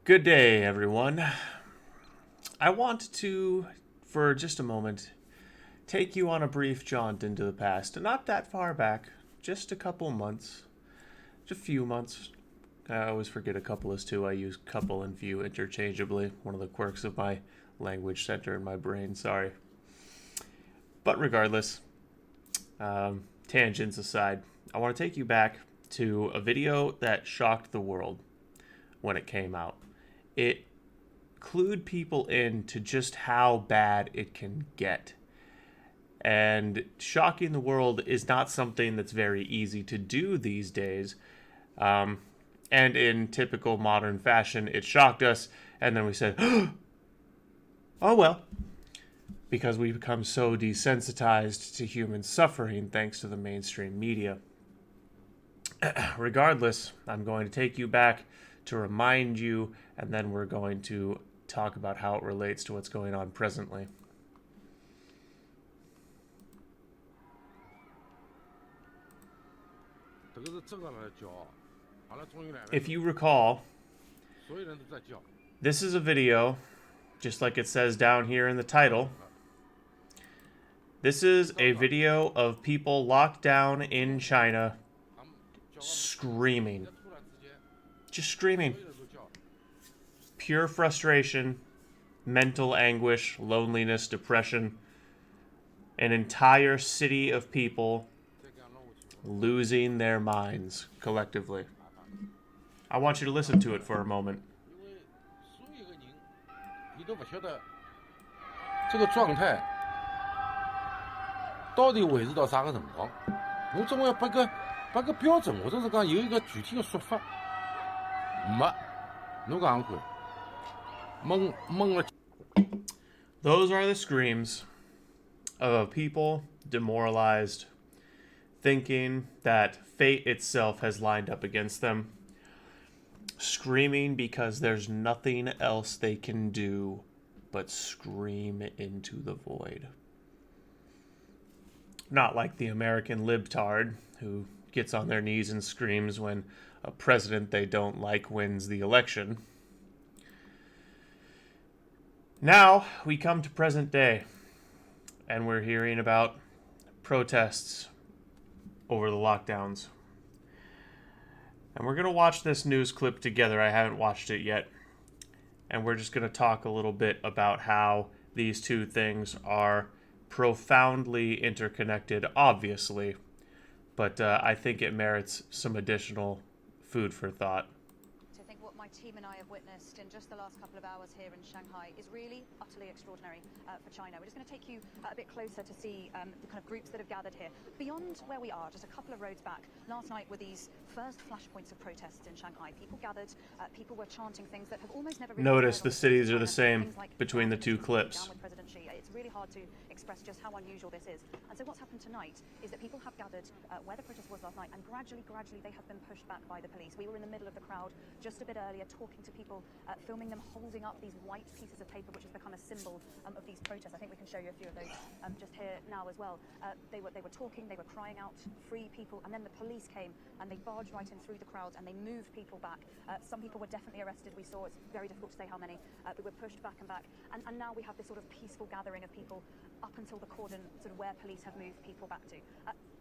Good day, everyone. I want to, for just a moment, take you on a brief jaunt into the past. Not that far back, just a couple months. Just a few months. I always forget a couple is two. I use couple and few interchangeably. One of the quirks of my language center in my brain, sorry. But regardless, tangents aside, I want to take you back to a video that shocked the world when it came out. It clued people in to just how bad it can get. And shocking the world is not something that's very easy to do these days. And in typical modern fashion, it shocked us, and then we said, oh well. Because we become so desensitized to human suffering thanks to the mainstream media. Regardless, I'm going to take you back to remind you, and then we're going to talk about how it relates to what's going on presently. If you recall, this is a video, just like it says down here in the title. This is a video of people locked down in China screaming. Just screaming. Pure frustration, mental anguish, loneliness, depression. An entire city of people losing their minds collectively. I want you to listen to it for a moment. 到底维持到啥个辰光？侬总要拨个标准，或者是讲有一个具体的说法。没，侬讲看，懵了。 Those are the screams of people demoralized, thinking that fate itself has lined up against them, screaming because there's nothing else they can do but scream into the void. Not like the American libtard who gets on their knees and screams when a president they don't like wins the election. Now we come to present day, and we're hearing about protests over the lockdowns. And we're going to watch this news clip together. I haven't watched it yet. And we're just going to talk a little bit about how these two things are profoundly interconnected, obviously, but I think it merits some additional food for thought. I think what my team and I have witnessed in just the last couple of hours here in Shanghai is really utterly extraordinary for China. We're just going to take you a bit closer to see the kind of groups that have gathered here. Beyond where we are, just a couple of roads back, last night were these first flashpoints of protests in Shanghai. People gathered, people were chanting things that have almost never really... Notice the cities are the same between the two clips. It's really hard to express just how unusual this is. And so what's happened tonight is that people have gathered where the protest was last night, and gradually they have been pushed back by the police. We were in the middle of the crowd just a bit earlier, talking to people, filming them holding up these white pieces of paper, which has become a symbol of these protests. I think we can show you a few of those just here now as well. They were talking, they were crying out, free people, and then the police came and they barged right in through the crowds and they moved people back. Some people were definitely arrested, we saw. It's very difficult to say how many, but were pushed back and back. And now we have this sort of peaceful gathering of people up until the cordon, sort of where police have moved people back to.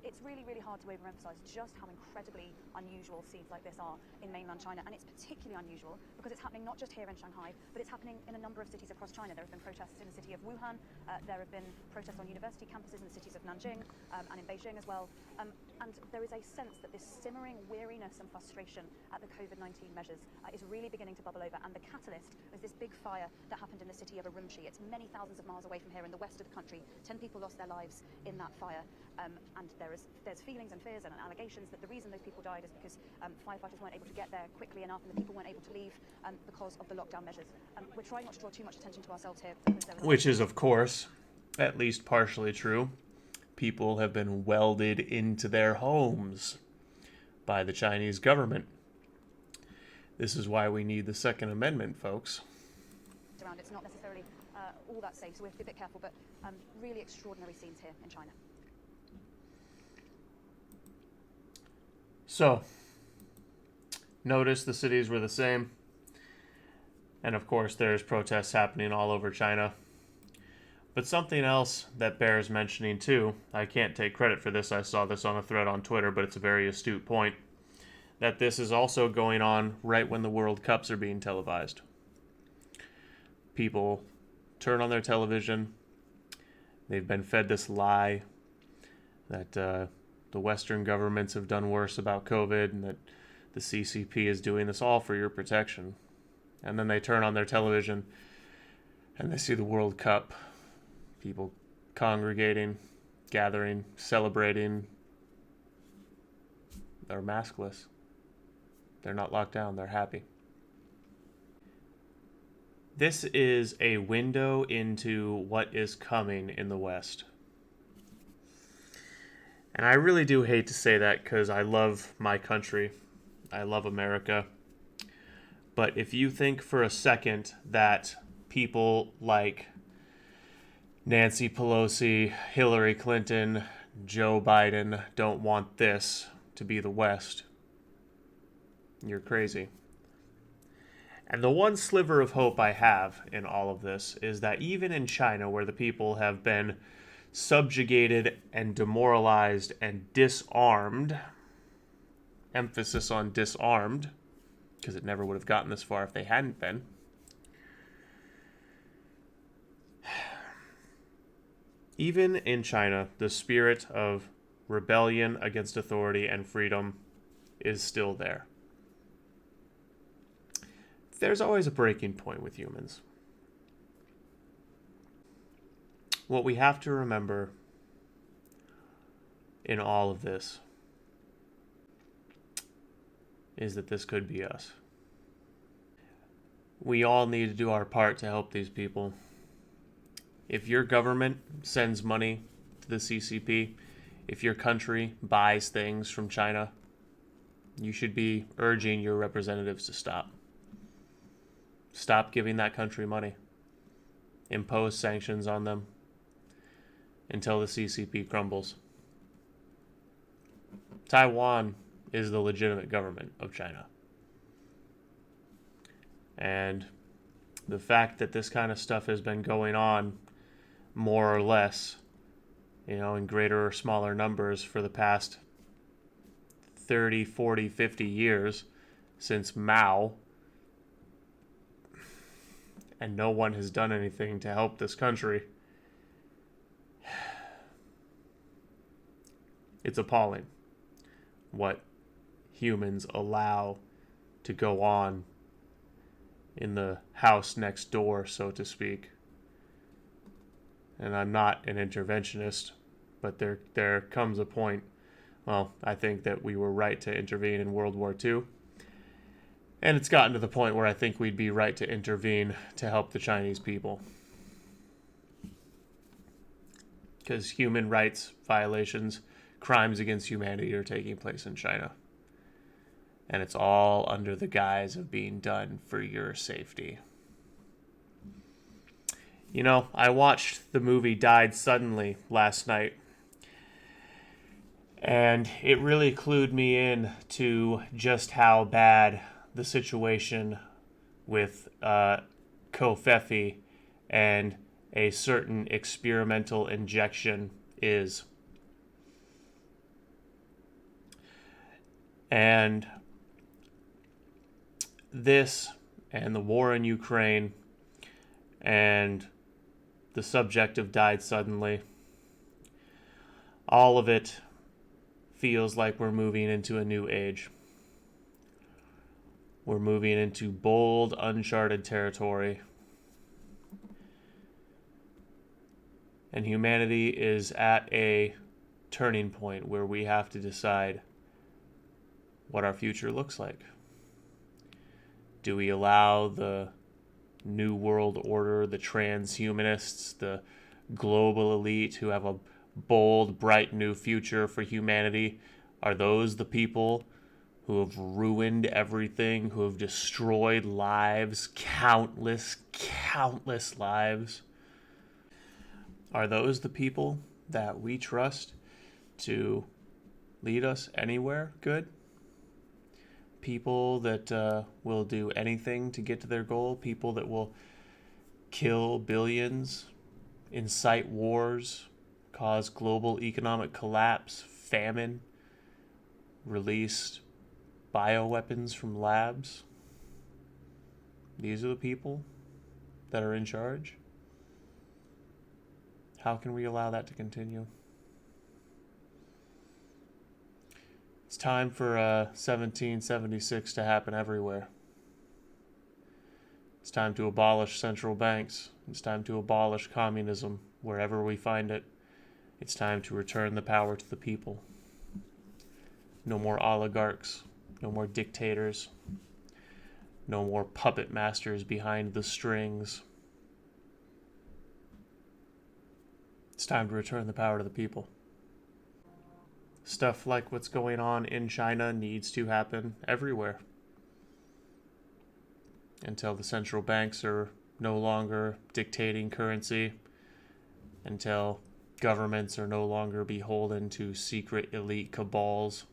It's really, really hard to overemphasize just how incredibly unusual scenes like this are in mainland China. And it's particularly unusual because it's happening not just here in Shanghai, but it's happening in a number of cities across China. There have been protests in the city of Wuhan. There have been protests on university campuses in the cities of Nanjing and in Beijing as well. And there is a sense that this simmering weariness and frustration at the COVID-19 measures is really beginning to bubble over. And the catalyst was this big fire that happened in the city of Urumqi. It's many thousands of miles away from here in the west of the country. 10 people lost their lives in that fire. And there's feelings and fears and allegations that the reason those people died is because firefighters weren't able to get there quickly enough and the people weren't able to leave because of the lockdown measures. We're trying not to draw too much attention to ourselves here. Which is, of course, at least partially true. People have been welded into their homes by the Chinese government. This is why we need the Second Amendment, folks. It's not necessarily all that safe, so we have to be a bit careful, but really extraordinary scenes here in China. So, notice the cities were the same. And of course, there's protests happening all over China. But something else that bears mentioning too, I can't take credit for this, I saw this on a thread on Twitter, but it's a very astute point, that this is also going on right when the World Cups are being televised. People turn on their television, they've been fed this lie that the Western governments have done worse about COVID and that the CCP is doing this all for your protection. And then they turn on their television and they see the World Cup. People congregating, gathering, celebrating. They're maskless. They're not locked down. They're happy. This is a window into what is coming in the West. And I really do hate to say that because I love my country. I love America. But if you think for a second that people like Nancy Pelosi, Hillary Clinton, Joe Biden don't want this to be the West, you're crazy. And the one sliver of hope I have in all of this is that even in China, where the people have been subjugated and demoralized and disarmed, emphasis on disarmed, because it never would have gotten this far if they hadn't been, even in China, the spirit of rebellion against authority and freedom is still there. There's always a breaking point with humans. What we have to remember in all of this is that this could be us. We all need to do our part to help these people. If your government sends money to the CCP, if your country buys things from China, you should be urging your representatives to stop. Stop giving that country money. Impose sanctions on them until the CCP crumbles. Taiwan is the legitimate government of China. And the fact that this kind of stuff has been going on more or less, in greater or smaller numbers for the past 30, 40, 50 years since Mao, and no one has done anything to help this country. It's appalling what humans allow to go on in the house next door, so to speak. And I'm not an interventionist, but there comes a point, I think that we were right to intervene in World War II. And it's gotten to the point where I think we'd be right to intervene to help the Chinese people. Because human rights violations, crimes against humanity are taking place in China. And it's all under the guise of being done for your safety. I watched the movie Died Suddenly last night. And it really clued me in to just how bad the situation with Kofefi and a certain experimental injection is. And this and the war in Ukraine and the subject of Died Suddenly, all of it feels like we're moving into a new age. We're moving into bold, uncharted territory. And humanity is at a turning point where we have to decide what our future looks like. Do we allow the New World Order, the transhumanists, the global elite who have a bold, bright new future for humanity? Are those the people who have ruined everything, who have destroyed lives, countless lives? Are those the people that we trust to lead us anywhere good? people that will do anything to get to their goal, people that will kill billions, incite wars, cause global economic collapse, famine, release bioweapons from labs. These are the people that are in charge. How can we allow that to continue? It's time for 1776 to happen everywhere. It's time to abolish central banks. It's time to abolish communism wherever we find it. It's time to return the power to the people. No more oligarchs. No more dictators. No more puppet masters behind the strings. It's time to return the power to the people. Stuff like what's going on in China needs to happen everywhere. Until the central banks are no longer dictating currency. Until governments are no longer beholden to secret elite cabals.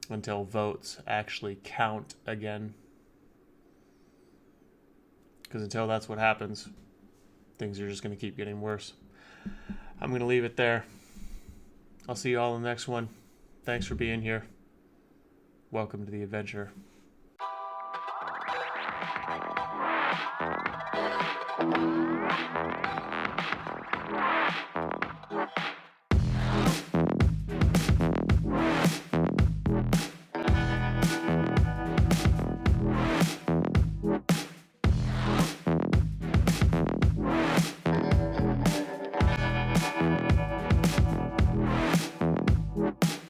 Until votes actually count again. Because until that's what happens, things are just going to keep getting worse. I'm going to leave it there. I'll see you all in the next one. Thanks for being here. Welcome to the adventure.